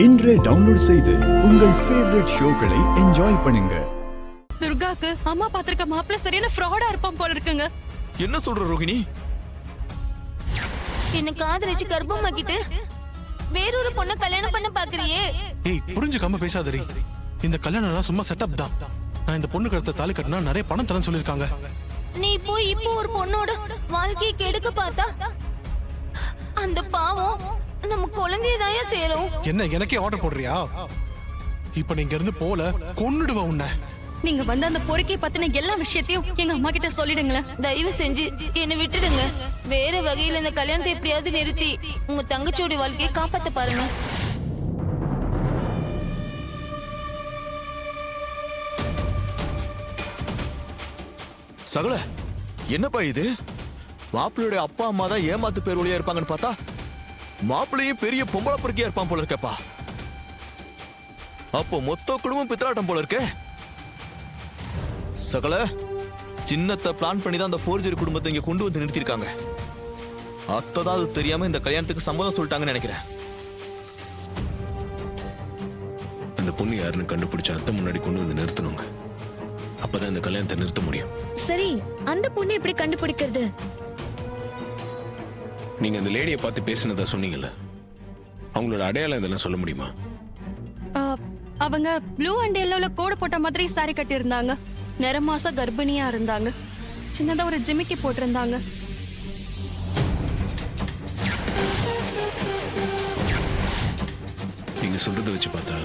இன்றே டவுன்லோட் செய்து உங்கள் ஃபேவரட் ஷோக்களை என்ஜாய் பண்ணுங்க. துர்காக்கு அம்மா பாத்திருக்க மாப்பிள்ள சரியான ஃப்ராடா இருப்பான் போல இருக்குங்க. என்ன சொல்ற ரோகிணி? என்ன காதலிச்சு கர்ப்பமாக்கிட்டு வேறொரு பொண்ண கல்யாணம் பண்ண பாக்குறியே? ஏய், புரிஞ்சுக்காம பேசாதரி. இந்த கல்யாணம் சும்மா செட்டப் தான். நான் இந்த பொண்ணு கழுத்த தாலி கட்டினா நிறைய பணம் தரேன்னு சொல்லிருக்காங்க. நீ போய் இப்போ ஒரு பொண்ணோட வாழ்க்கையை கெடுக்க பார்த்தா அந்த பாவம் நம்ம குழந்தையதாயா சேரும். என்ன எனக்கே ஆர்டர் போடுறியா? இப்ப நீங்க இருந்து போல கொன்னுடுவ உன்னை. நீங்க வந்து அந்த பொறுக்கை பத்தின எல்லா விஷயத்தையும் எங்க அம்மா கிட்ட சொல்லிடுங்களேன். தயவு செஞ்சு என்னை விட்டுடுங்க. வேற வகையில இந்த கல்யாணத்தை எப்படியாவது நிறுத்தி உங்க தங்கச்சியோட வாழ்க்கையை காப்பாத்த பாருங்க. சகல, என்னப்பா இது? மாப்பிள்ளையோட அப்பா அம்மா தான் ஏமாத்து பேர் வழியா இருப்பாங்கன்னு பார்த்தா மாப்பிள்ளையும் பெரிய பொம்பளை பொறுக்கியா இருப்பான் போல இருக்கேப்பா. அப்போ மொத்த குடும்பம் பித்தலாட்டம் போல இருக்கே. சகல, சின்னத்தை பிளான் பண்ணி தான் அந்த ஃபோர்ஜரி குடும்பத்தை இங்க கொண்டு வந்து நிறுத்திருக்காங்க. அத்ததான் அது தெரியாம இந்த கல்யாணத்துக்கு சம்மதம் சொல்லிட்டாங்கன்னு நினைக்கிறேன். அந்த பொண்ணு யாருன்னு கண்டுபிடிச்ச அத்தை முன்னாடி கொண்டு வந்து நிறுத்தணுங்க. அப்பதான் இந்த கல்யாணத்தை நிறுத்த முடியும். சரி, அந்த பொண்ணு எப்படி கண்டுபிடிக்கிறது? நீங்க அந்த லேடியை பார்த்து பேசினதா சொன்னீங்கல்ல, அவங்களோட அடையாளம் இதெல்லாம் சொல்ல முடியுமா? அவங்க ப்ளூ அண்ட் எல்லோல கோடு போட்ட மாதிரி சாரி கட்டி இருந்தாங்க. நிறமாச கர்ப்பிணியா இருந்தாங்க. சின்னதா ஒரு ஜிமிக்கி போட்டிருந்தாங்க. நீங்க சொல்றதை வச்சு பார்த்தா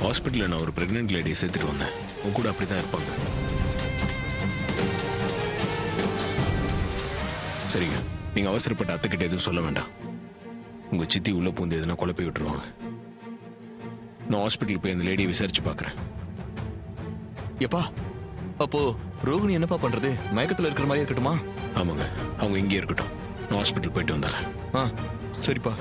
ஹாஸ்பிட்டல்ல நான் ஒரு பிரெக்னென்ட் லேடியை சேர்த்துட்டு வந்தேன். அவங்க கூட அப்படிதான் இருப்பாங்க. சரிங்க, நீங்க அவசரப்பட்ட அத்தைக்கிட்ட எதுவும் சொல்ல வேண்டாம். உங்க சித்தி உள்ள பூந்து எதுனா குழப்பி விட்டுருவாங்க. நான் ஹாஸ்பிட்டல் போய் அந்த லேடியை விசாரிச்சு பாக்குறேன். எப்பா, அப்போ ரோகிணி என்னப்பா பண்றது? மயக்கத்துல இருக்கிற மாதிரி இருக்கட்டுமா? ஆமாங்க, அவங்க இங்கே இருக்கட்டும். நான் ஹாஸ்பிட்டல் போயிட்டு வந்துடுறேன். சரிப்பா.